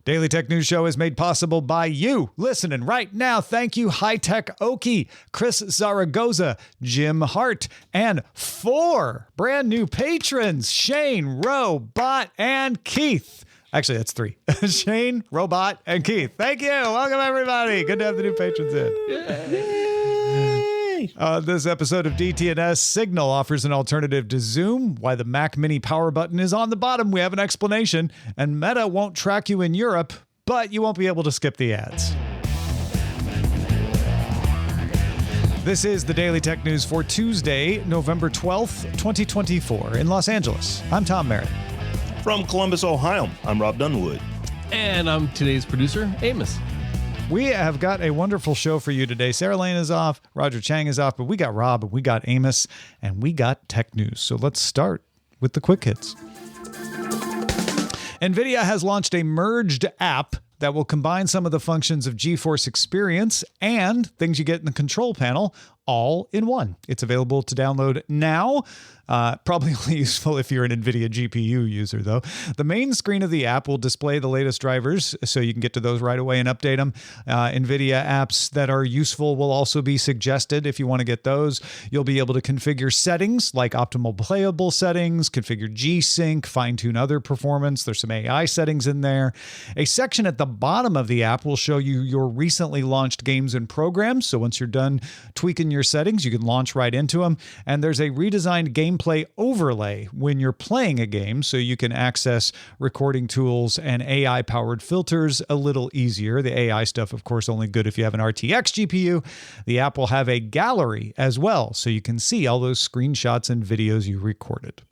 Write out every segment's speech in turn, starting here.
Daily Tech News Show is made possible by you listening right now. Thank you, High Tech Okie, Chris Zaragoza, Jim Hart, and 4 brand new patrons, Shane, Robb, and Keith. Actually, that's 3. Shane, Robb, and Keith. Thank you. Welcome, everybody. Good to have the new patrons in. Yay. This episode of DTNS, Signal offers an alternative to Zoom. Why the Mac Mini power button is on the bottom, we have an explanation. And Meta won't track you in Europe, but you won't be able to skip the ads. This is the Daily Tech News for Tuesday, November 12th, 2024 in Los Angeles. I'm Tom Merritt. From Columbus, Ohio, I'm Robb Dunewood. And I'm today's producer, Amos. We have got a wonderful show for you today. Sarah Lane is off, Roger Chang is off, but we got Robb, we got Amos, and we got tech news. So let's start with the quick hits. NVIDIA has launched a merged app that will combine some of the functions of GeForce Experience and things you get in the control panel all in one. It's available to download now. Probably only useful if you're an NVIDIA GPU user, though. The main screen of the app will display the latest drivers, so you can get to those right away and update them. NVIDIA apps that are useful will also be suggested if you want to get those. You'll be able to configure settings like optimal playable settings, configure G-Sync, fine-tune other performance. There's some AI settings in there. A section at the bottom of the app will show you your recently launched games and programs. So once you're done tweaking your settings, you can launch right into them. And there's a redesigned gameplay overlay when you're playing a game, so you can access recording tools and AI-powered filters a little easier. The AI stuff, of course, only good if you have an RTX GPU. The app will have a gallery as well, so you can see all those screenshots and videos you recorded.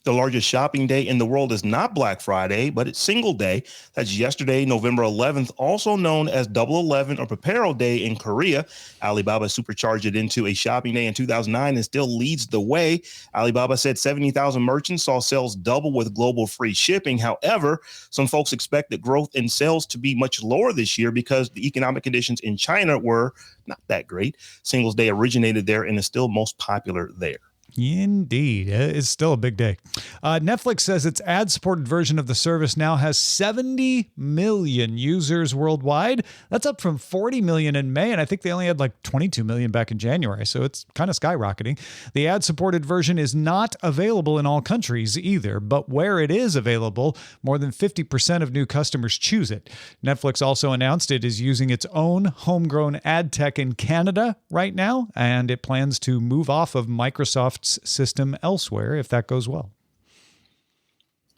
The largest shopping day in the world is not Black Friday, but it's Single Day. That's yesterday, November 11th, also known as Double 11 or Preparo Day in Korea. Alibaba supercharged it into a shopping day in 2009 and still leads the way. Alibaba said 70,000 merchants saw sales double with global free shipping. However, some folks expect the growth in sales to be much lower this year because the economic conditions in China were not that great. Singles Day originated there and is still most popular there. Indeed. It's still a big day. Netflix says its ad-supported version of the service now has 70 million users worldwide. That's up from 40 million in May, and I think they only had like 22 million back in January, so it's kind of skyrocketing. The ad-supported version is not available in all countries either, but where it is available, more than 50% of new customers choose it. Netflix also announced it is using its own homegrown ad tech in Canada right now, and it plans to move off of Microsoft's system elsewhere if that goes well.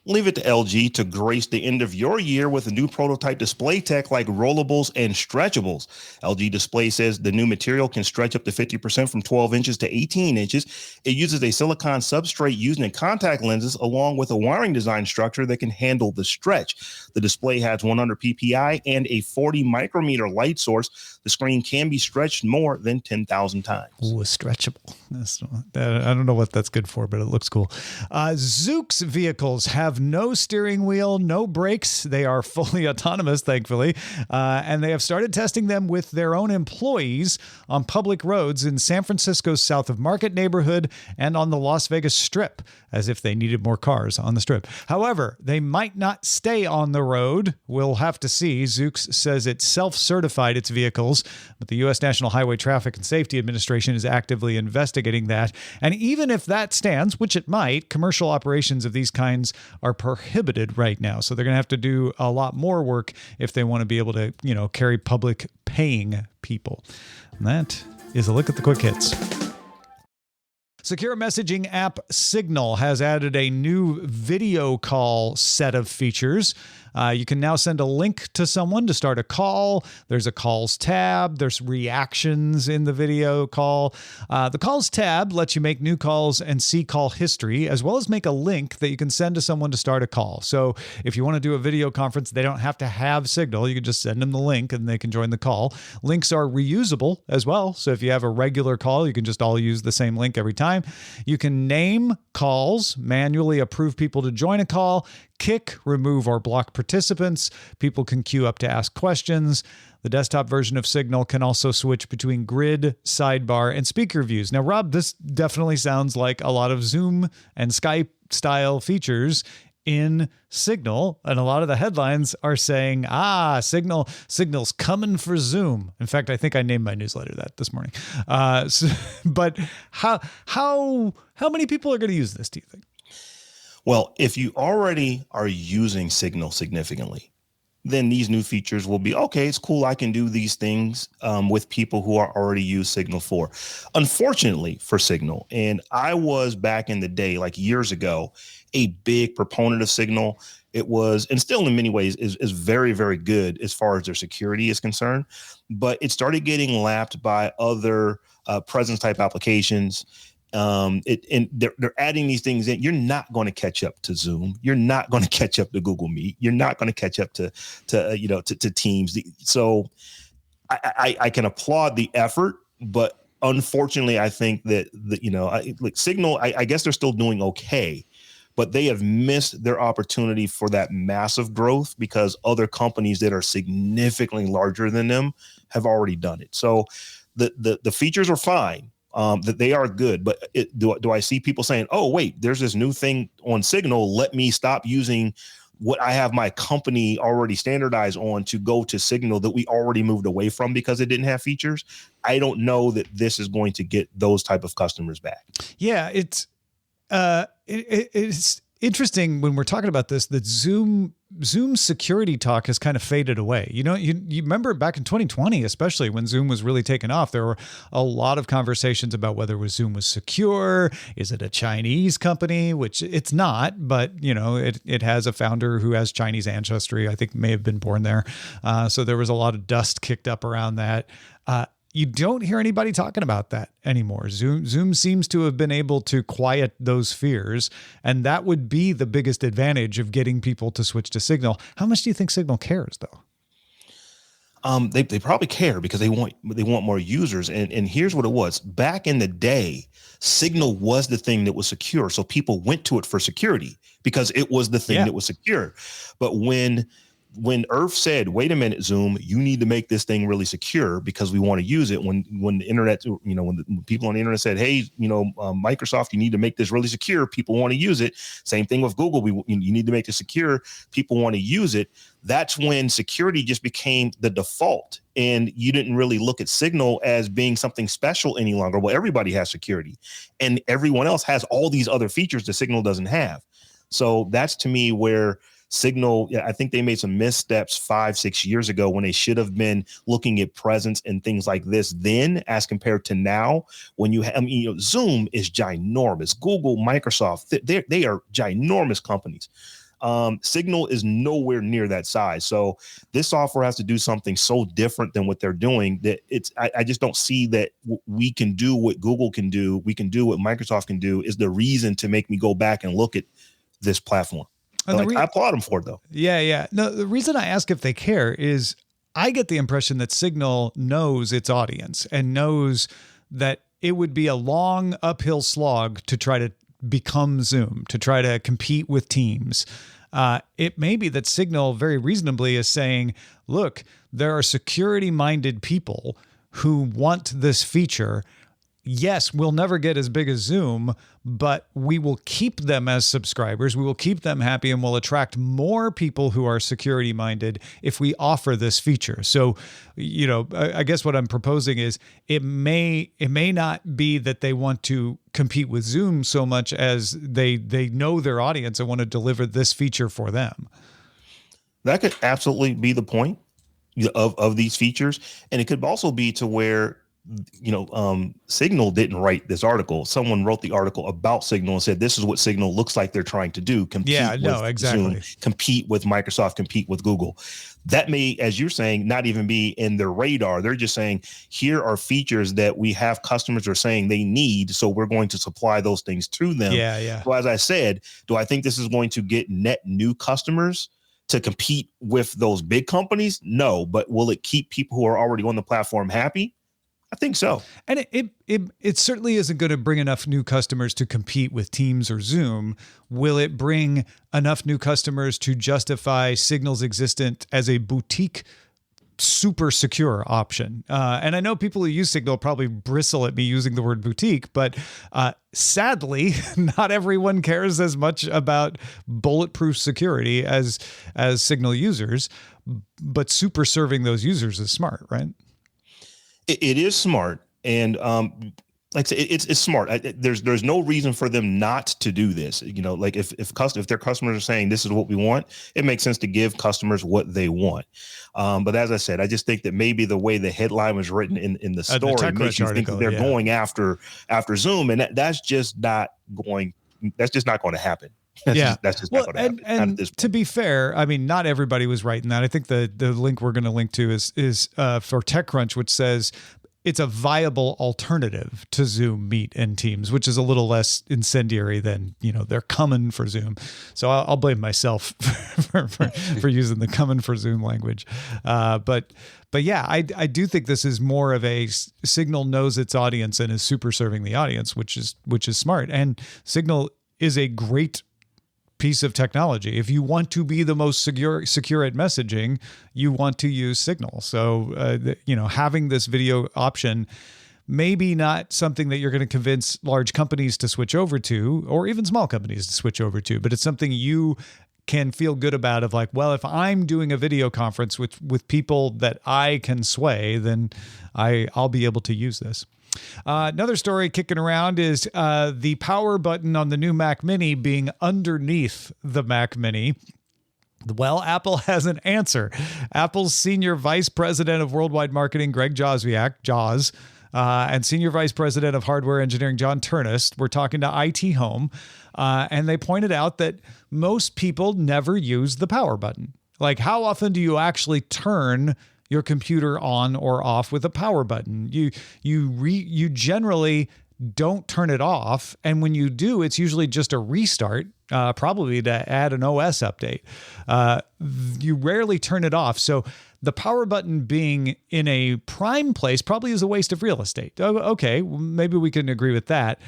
Leave it to LG to grace the end of your year with a new prototype display tech like rollables and stretchables. LG Display says the new material can stretch up to 50% from 12 inches to 18 inches. It uses a silicon substrate used in contact lenses along with a wiring design structure that can handle the stretch. The display has 100 ppi and a 40 micrometer light source. The screen can be stretched more than 10,000 times. Ooh, stretchable. I don't know what that's good for, but it looks cool. Zoox vehicles have no steering wheel, no brakes. They are fully autonomous, thankfully. And they have started testing them with their own employees on public roads in San Francisco's South of Market neighborhood and on the Las Vegas Strip, as if they needed more cars on the Strip. However, they might not stay on the road. We'll have to see. Zoox says it self-certified its vehicles, but the U.S. National Highway Traffic and Safety Administration is actively investigating that. And even if that stands, which it might, commercial operations of these kinds are prohibited right now. So they're going to have to do a lot more work if they want to be able to, carry public paying people. And that is a look at the quick hits. Secure messaging app Signal has added a new video call set of features. You can now send a link to someone to start a call. There's a calls tab. There's reactions in the video call. The calls tab lets you make new calls and see call history, as well as make a link that you can send to someone to start a call. So if you want to do a video conference, they don't have to have Signal. You can just send them the link and they can join the call. Links are reusable as well. So if you have a regular call, you can just all use the same link every time. You can name calls, manually approve people to join a call, kick, remove, or block participants. People can queue up to ask questions. The desktop version of Signal can also switch between grid, sidebar, and speaker views. Now, Robb, this definitely sounds like a lot of Zoom and Skype style features in Signal, and a lot of the headlines are saying, Signal's coming for Zoom. In fact, I think I named my newsletter that this morning. But how many people are going to use this, do you think? Well, if you already are using Signal significantly, then these new features will be, okay, it's cool. I can do these things with people who are already use Signal for. Unfortunately for Signal, and I was back in the day, like years ago, a big proponent of Signal. It was, and still in many ways is very, very good as far as their security is concerned, but it started getting lapped by other presence type applications. And they're adding these things in. You're not going to catch up to Zoom. You're not going to catch up to Google Meet. You're not going to catch up to Teams. So I can applaud the effort, but unfortunately, I think that Signal. I guess they're still doing okay, but they have missed their opportunity for that massive growth because other companies that are significantly larger than them have already done it. So the features are fine. That they are good, but do I see people saying, oh, wait, there's this new thing on Signal. Let me stop using what I have my company already standardized on to go to Signal that we already moved away from because it didn't have features. I don't know that this is going to get those type of customers back. Yeah, it's interesting when we're talking about this, that Zoom's security talk has kind of faded away. You remember back in 2020, especially when Zoom was really taking off, there were a lot of conversations about whether Zoom was secure. Is it a Chinese company? Which it's not, but it has a founder who has Chinese ancestry. I think may have been born there. So there was a lot of dust kicked up around that. You don't hear anybody talking about that anymore. Zoom seems to have been able to quiet those fears, and that would be the biggest advantage of getting people to switch to Signal. How much do you think Signal cares, though? They probably care because they want more users. And here's what it was. Back in the day, Signal was the thing that was secure. So people went to it for security because it was the thing that was secure. But when Earth said, wait a minute, Zoom, you need to make this thing really secure because we want to use it. When the internet, when the people on the internet said, hey, Microsoft, you need to make this really secure. People want to use it. Same thing with Google. You need to make this secure. People want to use it. That's when security just became the default. And you didn't really look at Signal as being something special any longer. Well, everybody has security and everyone else has all these other features that Signal doesn't have. So that's to me where Signal, I think they made some missteps 5-6 years ago when they should have been looking at presence and things like this then as compared to now when Zoom is ginormous. Google, Microsoft, they are ginormous companies. Signal is nowhere near that size. So this software has to do something so different than what they're doing that I just don't see that we can do what Google can do. We can do what Microsoft can do is the reason to make me go back and look at this platform. I applaud them for it, though. Yeah. No, the reason I ask if they care is I get the impression that Signal knows its audience and knows that it would be a long uphill slog to try to become Zoom, to try to compete with Teams. It may be that Signal very reasonably is saying, look, there are security-minded people who want this feature. Yes, we'll never get as big as Zoom, but we will keep them as subscribers. We will keep them happy and we'll attract more people who are security minded if we offer this feature. So, I guess what I'm proposing is it may not be that they want to compete with Zoom so much as they know their audience and want to deliver this feature for them. That could absolutely be the point of these features. And it could also be to where Signal didn't write this article. Someone wrote the article about Signal and said, this is what Signal looks like they're trying to do. Compete with Zoom, compete with Microsoft, compete with Google. That may, as you're saying, not even be in their radar. They're just saying, here are features that we have customers are saying they need. So we're going to supply those things to them. Yeah. So as I said, do I think this is going to get net new customers to compete with those big companies? No, but will it keep people who are already on the platform happy? I think so. And it certainly isn't going to bring enough new customers to compete with Teams or Zoom. Will it bring enough new customers to justify Signal's existence as a boutique super secure option. And I know people who use Signal probably bristle at me using the word boutique, but sadly, not everyone cares as much about bulletproof security as Signal users. But super serving those users is smart, right? It is smart, and like I say, it's smart. There's no reason for them not to do this. Like if their customers are saying this is what we want, it makes sense to give customers what they want. But as I said, I just think that maybe the way the headline was written in the story makes you think that they're going after Zoom, and that's just not going to happen. That's just not going to happen. And to be fair, I mean, not everybody was right in that. I think the link we're going to link to is for TechCrunch, which says it's a viable alternative to Zoom, Meet, and Teams, which is a little less incendiary than, they're coming for Zoom. So I'll blame myself for using the coming for Zoom language. But yeah, I do think this is more of a Signal knows its audience and is super serving the audience, which is smart. And Signal is a great piece of technology. If you want to be the most secure at messaging, you want to use Signal. So, having this video option, maybe not something that you're going to convince large companies to switch over to, or even small companies to switch over to, but it's something you can feel good about of like, well, if I'm doing a video conference with people that I can sway, then I'll be able to use this. Another story kicking around is the power button on the new Mac Mini being underneath the Mac Mini. Well, Apple has an answer. Apple's Senior Vice President of Worldwide Marketing, Greg Joswiak, and Senior Vice President of Hardware Engineering, John Turnus, were talking to IT Home, and they pointed out that most people never use the power button. Like, how often do you actually turn your computer on or off with a power button? You generally don't turn it off, and when you do, it's usually just a restart, probably to add an OS update. You rarely turn it off, so the power button being in a prime place probably is a waste of real estate. Okay, maybe we can agree with that.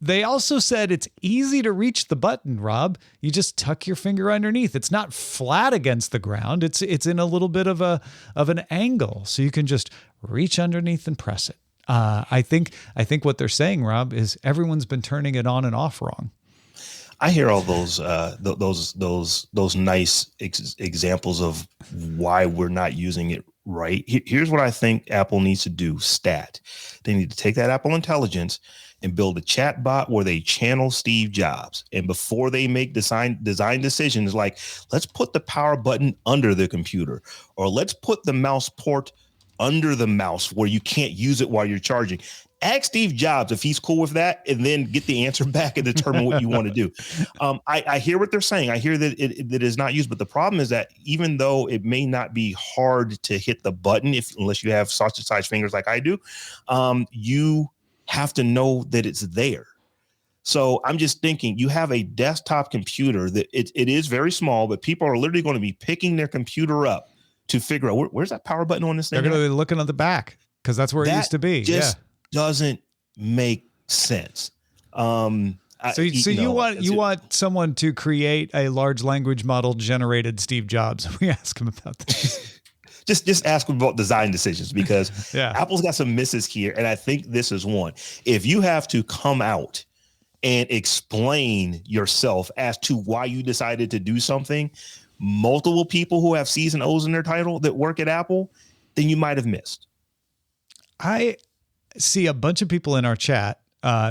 They also said it's easy to reach the button, Rob. You just tuck your finger underneath. It's not flat against the ground. It's in a little bit of an angle, so you can just reach underneath and press it. I think what they're saying, Rob, is everyone's been turning it on and off wrong. I hear all those nice examples of why we're not using it right. Here's what I think Apple needs to do. They need to take that Apple Intelligence and build a chat bot where they channel Steve Jobs. And before they make design decisions, like, let's put the power button under the computer, or let's put the mouse port under the mouse where you can't use it while you're charging. Ask Steve Jobs if he's cool with that, and then get the answer back and determine what you want to do. I hear what they're saying. I hear that it is not used, but the problem is that even though it may not be hard to hit the button, unless you have sausage-sized fingers like I do, you have to know that it's there. So I'm just thinking, you have a desktop computer that it is very small, but people are literally going to be picking their computer up to figure out where's that power button on this thing. They're going to be looking at the back because that's where it used to be. Doesn't make sense. So you want someone to create a large language model generated Steve Jobs. We ask him about this. Just ask about design decisions, because Apple's got some misses here, and I think this is one. If you have to come out and explain yourself as to why you decided to do something, multiple people who have C's and O's in their title that work at Apple, then you might have missed. I see a bunch of people in our chat,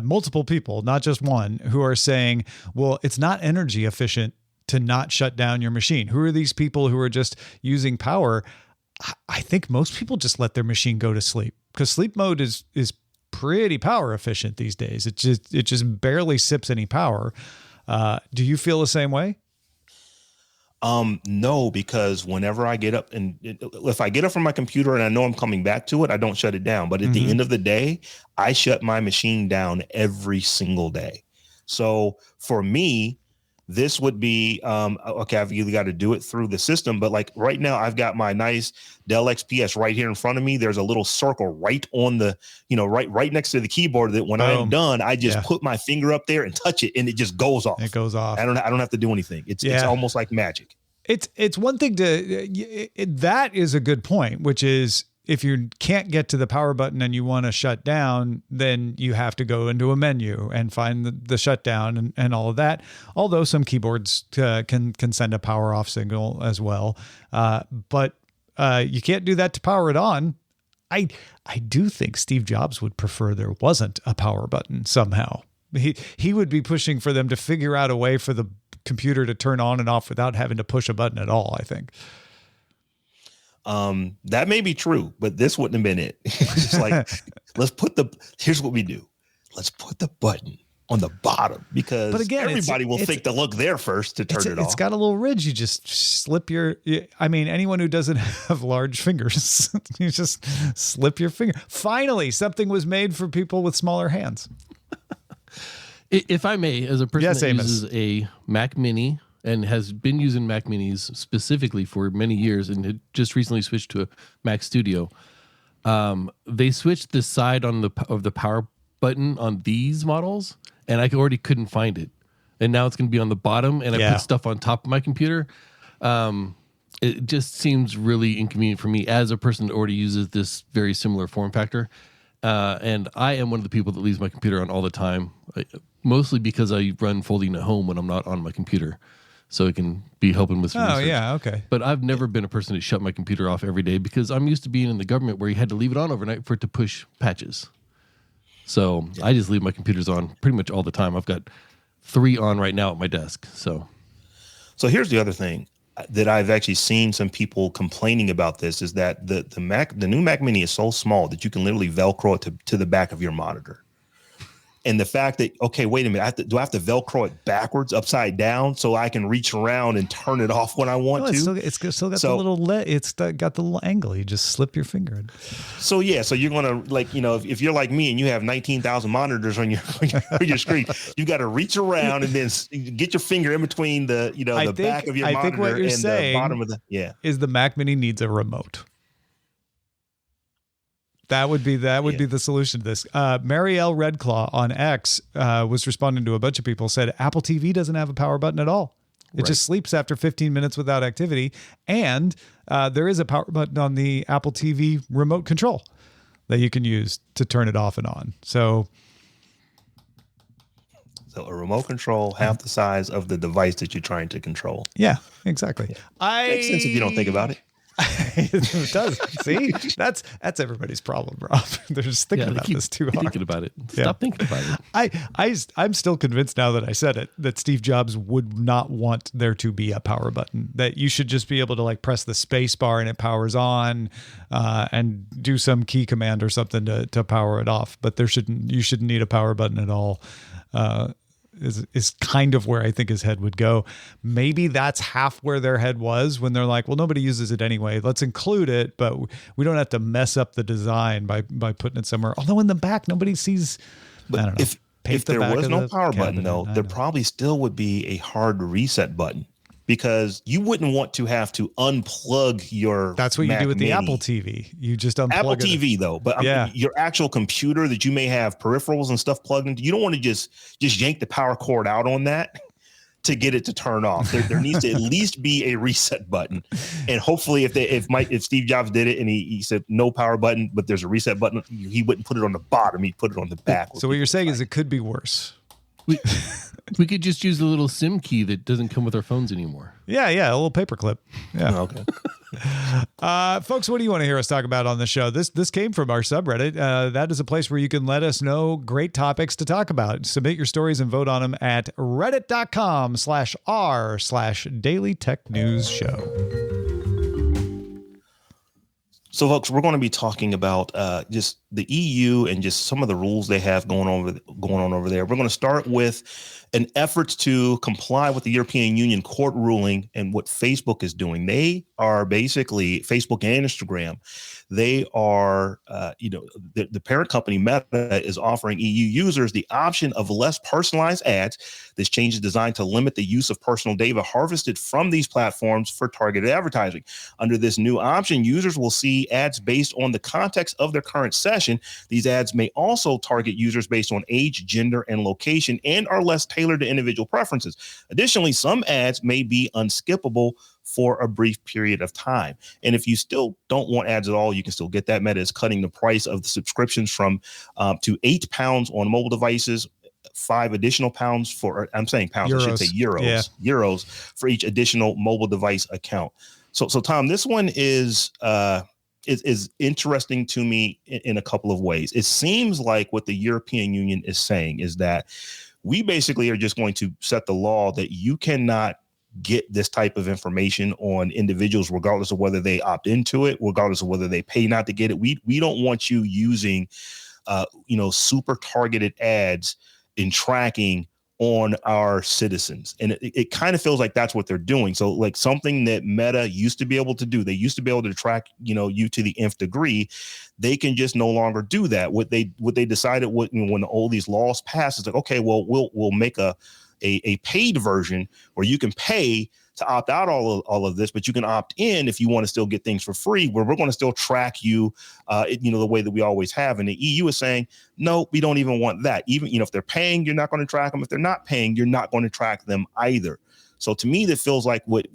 multiple people, not just one, who are saying, well, it's not energy efficient to not shut down your machine. Who are these people who are just using power? I think most people just let their machine go to sleep, because sleep mode is pretty power efficient these days. It just barely sips any power. Do you feel the same way? No, because whenever I get up, and if I get up from my computer and I know I'm coming back to it, I don't shut it down. But at the end of the day, I shut my machine down every single day. So for me, this would be, okay, I've either got to do it through the system, but like right now I've got my nice Dell XPS right here in front of me. There's a little circle right on the, right next to the keyboard that when I'm done, I just put my finger up there and touch it, and it just goes off. It goes off. I don't have to do anything. It's almost like magic. It's one thing that is a good point, which is if you can't get to the power button and you want to shut down, then you have to go into a menu and find the shutdown and all of that. Although some keyboards can send a power off signal as well. But you can't do that to power it on. I do think Steve Jobs would prefer there wasn't a power button somehow. He would be pushing for them to figure out a way for the computer to turn on and off without having to push a button at all, I think. That may be true, but this wouldn't have been it. It's just like, here's what we do. Let's put the button on the bottom because everybody will think to look there first to turn it off. It's got a little ridge. You just slip anyone who doesn't have large fingers, you just slip your finger. Finally, something was made for people with smaller hands. If I may, as a person that Amos. uses a Mac Mini and has been using Mac Minis specifically for many years and had just recently switched to a Mac Studio, they switched the side of the power button on these models, and I already couldn't find it. And now it's going to be on the bottom, and I put stuff on top of my computer. It just seems really inconvenient for me as a person that already uses this very similar form factor. And I am one of the people that leaves my computer on all the time, mostly because I run folding at home when I'm not on my computer. So it can be helping with some research. Yeah, okay. But I've never been a person to shut my computer off every day because I'm used to being in the government where you had to leave it on overnight for it to push patches. So I just leave my computers on pretty much all the time. I've got 3 on right now at my desk. So here's the other thing that I've actually seen some people complaining about this is that the new Mac Mini is so small that you can literally Velcro it to the back of your monitor. And the fact that, okay, wait a minute, do I have to Velcro it backwards, upside down, so I can reach around and turn it off when I want to? It's still got the little it's got the little angle. You just slip your finger in. So you're gonna if you're like me and you have 19,000 monitors on your screen, you got to reach around and then get your finger in between the back of your monitor think what you're and saying the bottom of is the Mac Mini needs a remote. That would be the solution to this. Marielle Redclaw on X was responding to a bunch of people, said Apple TV doesn't have a power button at all. It just sleeps after 15 minutes without activity. And there is a power button on the Apple TV remote control that you can use to turn it off and on. So a remote control half the size of the device that you're trying to control. Yeah, exactly. Makes sense if you don't think about it. It does. See, that's everybody's problem, Rob. They're just thinking about this too hard. Thinking about it. Stop thinking about it. I'm still convinced now that I said it that Steve Jobs would not want there to be a power button. That you should just be able to press the space bar and it powers on, and do some key command or something to power it off. But you shouldn't need a power button at all. Is kind of where I think his head would go. Maybe that's half where their head was when they're like, well, nobody uses it anyway. Let's include it, but we don't have to mess up the design by putting it somewhere. Although in the back, nobody sees. But I don't know. If there was no power button, though, there probably still would be a hard reset button. Because you wouldn't want to have to unplug your. That's what Mac you do with Mini. the Apple TV. You just unplug Apple it. TV though, but I mean, your actual computer that you may have peripherals and stuff plugged into. You don't want to just yank the power cord out on that to get it to turn off. There needs to at least be a reset button. And hopefully, if Steve Jobs did it and he said no power button, but there's a reset button, he wouldn't put it on the bottom. He'd put it on the back. So what you're saying is it could be worse. We could just use the little SIM key that doesn't come with our phones anymore. Yeah, a little paperclip. Yeah. Okay. Folks, what do you want to hear us talk about on the show? This came from our subreddit. That is a place where you can let us know great topics to talk about. Submit your stories and vote on them at reddit.com/r/Daily Tech News Show. So, folks, we're going to be talking about just the EU and just some of the rules they have going on over there. We're going to start with an effort to comply with the European Union court ruling and what Facebook is doing. They are basically Facebook and Instagram. They are, the parent company Meta is offering EU users the option of less personalized ads. This change is designed to limit the use of personal data harvested from these platforms for targeted advertising. Under this new option, users will see ads based on the context of their current session. These ads may also target users based on age, gender, and location and are less tailored to individual preferences. Additionally, some ads may be unskippable for a brief period of time. And if you still don't want ads at all, you can still get that. Meta is cutting the price of the subscriptions from to £8 on mobile devices, 5 additional pounds for, I'm saying pounds, I should say euros for each additional mobile device account. So Tom, this one is interesting to me in a couple of ways. It seems like what the European Union is saying is that we basically are just going to set the law that you cannot get this type of information on individuals, regardless of whether they opt into it, regardless of whether they pay not to get it. We don't want you using, super targeted ads in tracking on our citizens. And it kind of feels like that's what they're doing. So like something that Meta used to be able to do, they used to be able to track, you to the nth degree. They can just no longer do that. What they decided when all these laws passed is like, okay, well, we'll make a paid version where you can pay to opt out all of this, but you can opt in if you want to still get things for free, where we're going to still track you, the way that we always have. And the EU is saying, no, we don't even want that. Even, if they're paying, you're not going to track them. If they're not paying, you're not going to track them either. So to me, that feels like what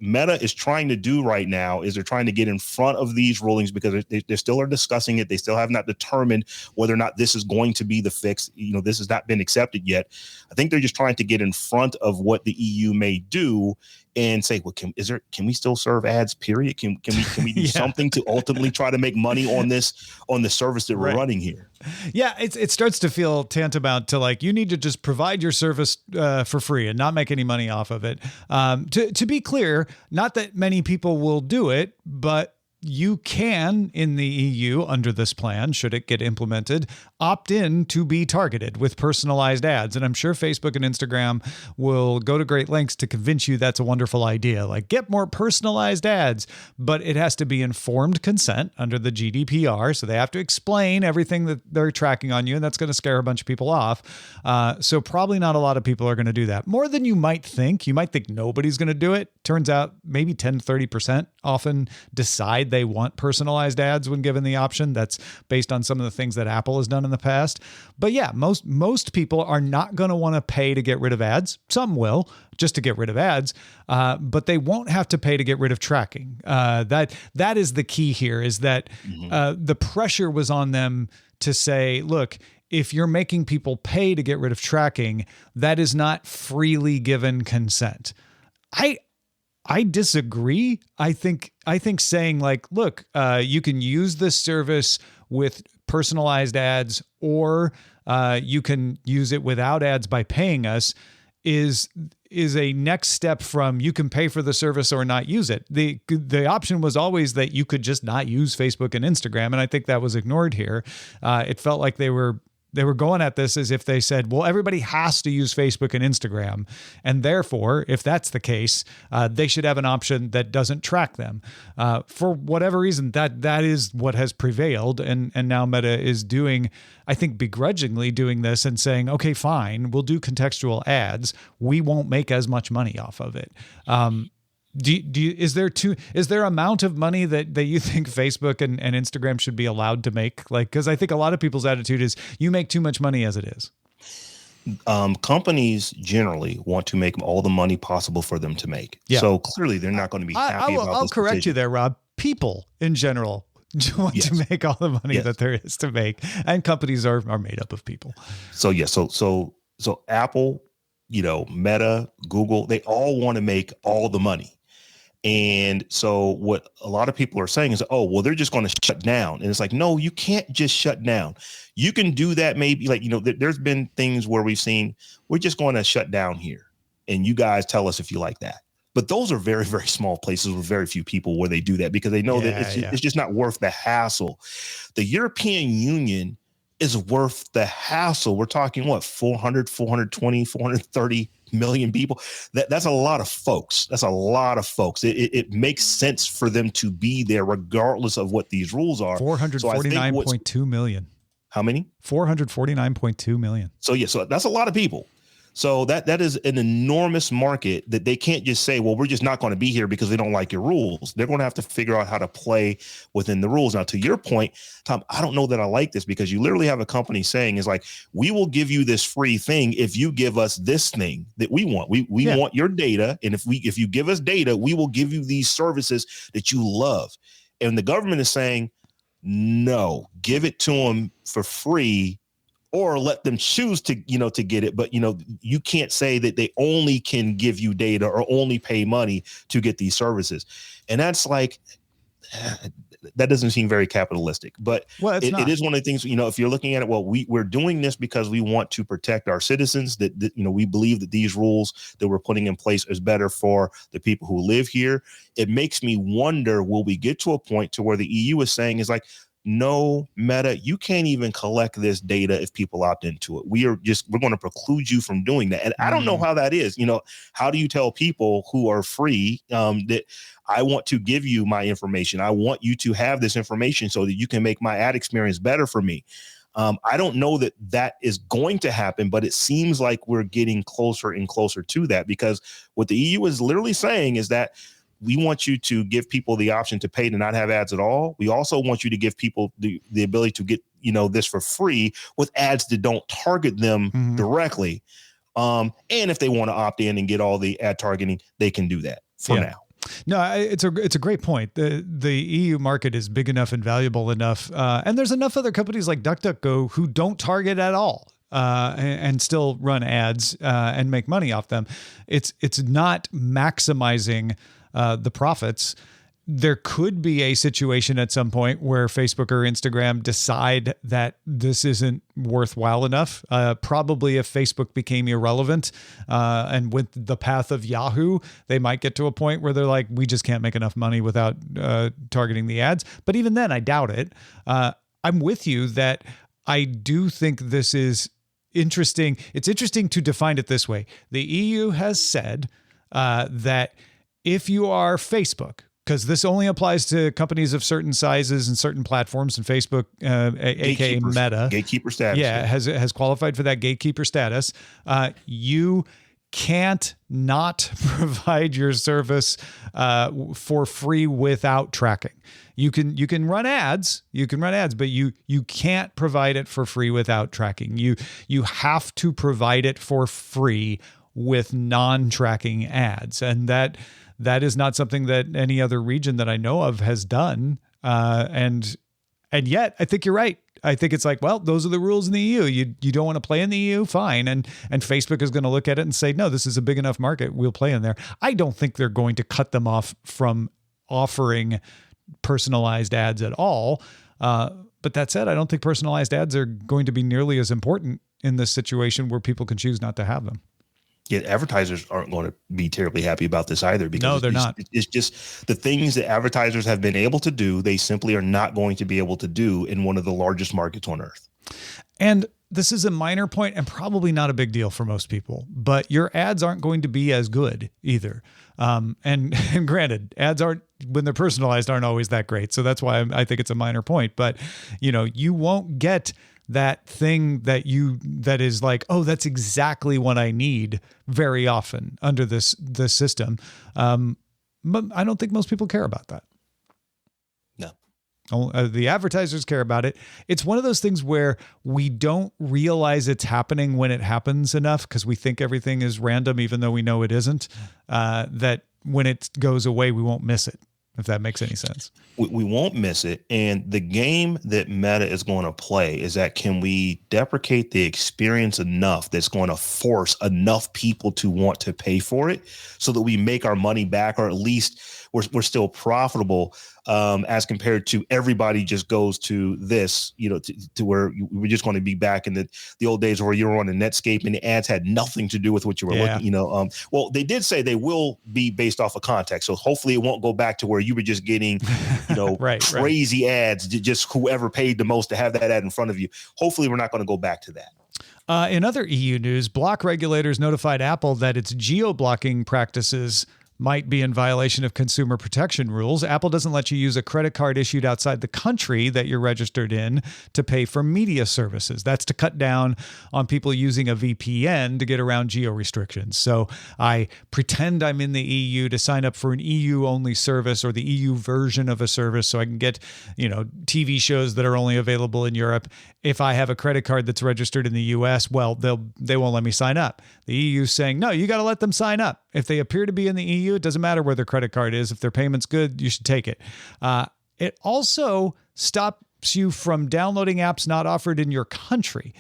Meta is trying to do right now is they're trying to get in front of these rulings because they still are discussing it. They still have not determined whether or not this is going to be the fix. This has not been accepted yet. I think they're just trying to get in front of what the EU may do and say, well, can we still serve ads, period? Can we do something to ultimately try to make money on the service that we're running here? Yeah, it starts to feel tantamount to like you need to just provide your service for free and not make any money off of it. To be clear, not that many people will do it, but you can, in the EU, under this plan, should it get implemented, opt in to be targeted with personalized ads. And I'm sure Facebook and Instagram will go to great lengths to convince you that's a wonderful idea. Like, get more personalized ads, but it has to be informed consent under the GDPR. So they have to explain everything that they're tracking on you, and that's going to scare a bunch of people off. So probably not a lot of people are going to do that. More than you might think. You might think nobody's going to do it. Turns out maybe 10, 30% often decide they want personalized ads when given the option. That's based on some of the things that Apple has done in the past. But yeah, most people are not going to want to pay to get rid of ads. Some will, just to get rid of ads, but they won't have to pay to get rid of tracking. That is the key here, is that the pressure was on them to say, look, if you're making people pay to get rid of tracking, that is not freely given consent. I disagree. I think saying like, look, you can use this service with personalized ads, or you can use it without ads by paying us is a next step from you can pay for the service or not use it. The option was always that you could just not use Facebook and Instagram, and I think that was ignored here. It felt like they were going at this as if they said, well, everybody has to use Facebook and Instagram. And therefore, if that's the case, they should have an option that doesn't track them. For whatever reason, that is what has prevailed. And now Meta is doing, I think, begrudgingly doing this and saying, okay, fine, we'll do contextual ads. We won't make as much money off of it. Is there amount of money that you think Facebook and Instagram should be allowed to make? Like, because I think a lot of people's attitude is you make too much money as it is. Companies generally want to make all the money possible for them to make. Yeah. So clearly they're not going to be happy about this. I'll correct you there, Rob. People in general want to make all the money that there is to make, and companies are made up of people. So so Apple, Meta, Google, they all want to make all the money. And so what a lot of people are saying is, oh, well, they're just going to shut down. And it's like, no, you can't just shut down. You can do that. Maybe like, there's been things where we've seen, we're just going to shut down here. And you guys tell us if you like that. But those are very, very small places with very few people where they do that because they know that it's just not worth the hassle. The European Union is worth the hassle. We're talking 400, 420, 430 million people. That's a lot of folks. It makes sense for them to be there regardless of what these rules are. 449.2 million. How many? 449.2 million. So that's a lot of people. So that is an enormous market that they can't just say, well, we're just not going to be here because we don't like your rules. They're going to have to figure out how to play within the rules. Now, to your point, Tom, I don't know that I like this, because you literally have a company saying is like, we will give you this free thing if you give us this thing that we want. We want your data. And if you give us data, we will give you these services that you love. And the government is saying, no, give it to them for free, or let them choose to get it. But, you can't say that they only can give you data or only pay money to get these services. And that's like, that doesn't seem very capitalistic, but it is one of the things, if you're looking at it, well, we're doing this because we want to protect our citizens, that we believe that these rules that we're putting in place is better for the people who live here. It makes me wonder, will we get to a point to where the EU is saying is like, no, Meta, you can't even collect this data if people opt into it. We're going to preclude you from doing that. And I don't know how that is. How do you tell people who are free that I want to give you my information? I want you to have this information so that you can make my ad experience better for me. I don't know that is going to happen, but it seems like we're getting closer and closer to that, because what the EU is literally saying is that we want you to give people the option to pay to not have ads at all. We also want you to give people the ability to get, this for free with ads that don't target them directly. And if they want to opt in and get all the ad targeting, they can do that for now. No, it's a great point. The EU market is big enough and valuable enough. And there's enough other companies like DuckDuckGo who don't target at all. And still run ads and make money off them. It's not maximizing the profits. There could be a situation at some point where Facebook or Instagram decide that this isn't worthwhile enough. Probably if Facebook became irrelevant and with the path of Yahoo, they might get to a point where they're like, we just can't make enough money without targeting the ads. But even then, I doubt it. I'm with you that I do think this is interesting. It's interesting to define it this way. The EU has said that if you are Facebook, because this only applies to companies of certain sizes and certain platforms, and Facebook, aka Meta, gatekeeper status, has qualified for that gatekeeper status. You can't not provide your service for free without tracking. You can run ads, but you can't provide it for free without tracking. You have to provide it for free with non-tracking ads, and that is not something that any other region that I know of has done. And yet, I think you're right. I think it's like, well, those are the rules in the EU. You don't want to play in the EU, fine. And Facebook is going to look at it and say, no, this is a big enough market. We'll play in there. I don't think they're going to cut them off from offering personalized ads at all. But that said, I don't think personalized ads are going to be nearly as important in this situation where people can choose not to have them. Yet advertisers aren't going to be terribly happy about this either, because no, they're not. It's just the things that advertisers have been able to do, they simply are not going to be able to do in one of the largest markets on earth. And this is a minor point and probably not a big deal for most people, but your ads aren't going to be as good either. And granted, ads when they're personalized, aren't always that great. So that's why I think it's a minor point, but you won't get that thing that is like, oh, that's exactly what I need very often under this system. But I don't think most people care about that. No. The advertisers care about it. It's one of those things where we don't realize it's happening when it happens enough, because we think everything is random, even though we know it isn't, that when it goes away, we won't miss it, if that makes any sense. We won't miss it. And the game that Meta is going to play is that, can we deprecate the experience enough that's going to force enough people to want to pay for it so that we make our money back, or at least we're still profitable, as compared to everybody just goes to this, to where we're just going to be back in the old days where you were on a Netscape and the ads had nothing to do with what you were looking, well, they did say they will be based off of context. So hopefully it won't go back to where you were just getting, crazy ads, just whoever paid the most to have that ad in front of you. Hopefully we're not going to go back to that. In other EU news, block regulators notified Apple that its geo-blocking practices might be in violation of consumer protection rules. Apple doesn't let you use a credit card issued outside the country that you're registered in to pay for media services. That's to cut down on people using a VPN to get around geo restrictions. So I pretend I'm in the EU to sign up for an EU-only service or the EU version of a service so I can get, TV shows that are only available in Europe. If I have a credit card that's registered in the US, well, they won't let me sign up. The EU's saying, no, you got to let them sign up. If they appear to be in the EU, it doesn't matter where their credit card is. If their payment's good, you should take it. It also stops you from downloading apps not offered in your country.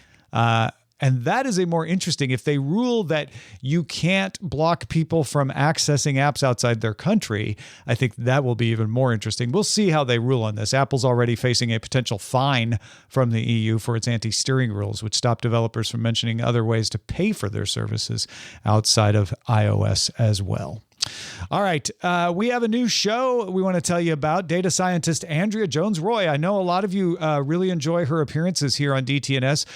And that is a more interesting. If they rule that you can't block people from accessing apps outside their country, I think that will be even more interesting. We'll see how they rule on this. Apple's already facing a potential fine from the EU for its anti-steering rules, which stop developers from mentioning other ways to pay for their services outside of iOS as well. All right. We have a new show we want to tell you about. Data scientist Andrea Jones-Roy. I know a lot of you really enjoy her appearances here on DTNS.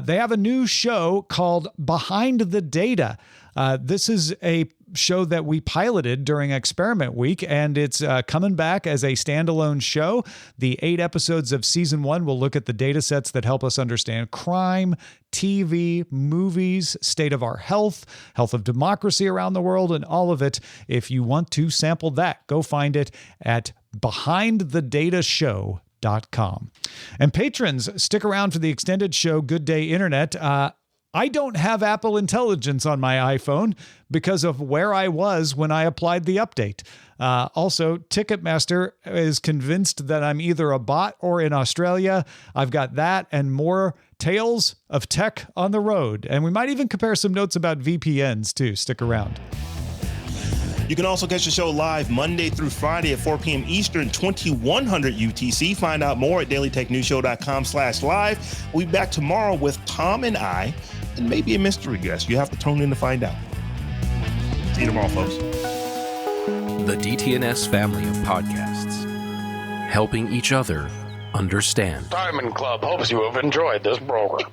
They have a new show called Behind the Data. This is a show that we piloted during Experiment Week, and it's coming back as a standalone show. The 8 episodes of season 1 will look at the data sets that help us understand crime, TV, movies, state of our health of democracy around the world, and all of it. If you want to sample that, go find it at behindthedatashow.com. And patrons, stick around for the extended show, Good Day Internet. I don't have Apple Intelligence on my iPhone because of where I was when I applied the update. Also, Ticketmaster is convinced that I'm either a bot or in Australia. I've got that and more tales of tech on the road. And we might even compare some notes about VPNs too. Stick around. You can also catch the show live Monday through Friday at 4 p.m. Eastern, 2100 UTC. Find out more at dailytechnewsshow.com/live. We'll be back tomorrow with Tom and I, and maybe a mystery guest. You have to tune in to find out. See you tomorrow, folks. The DTNS family of podcasts, helping each other understand. Diamond Club hopes you have enjoyed this program.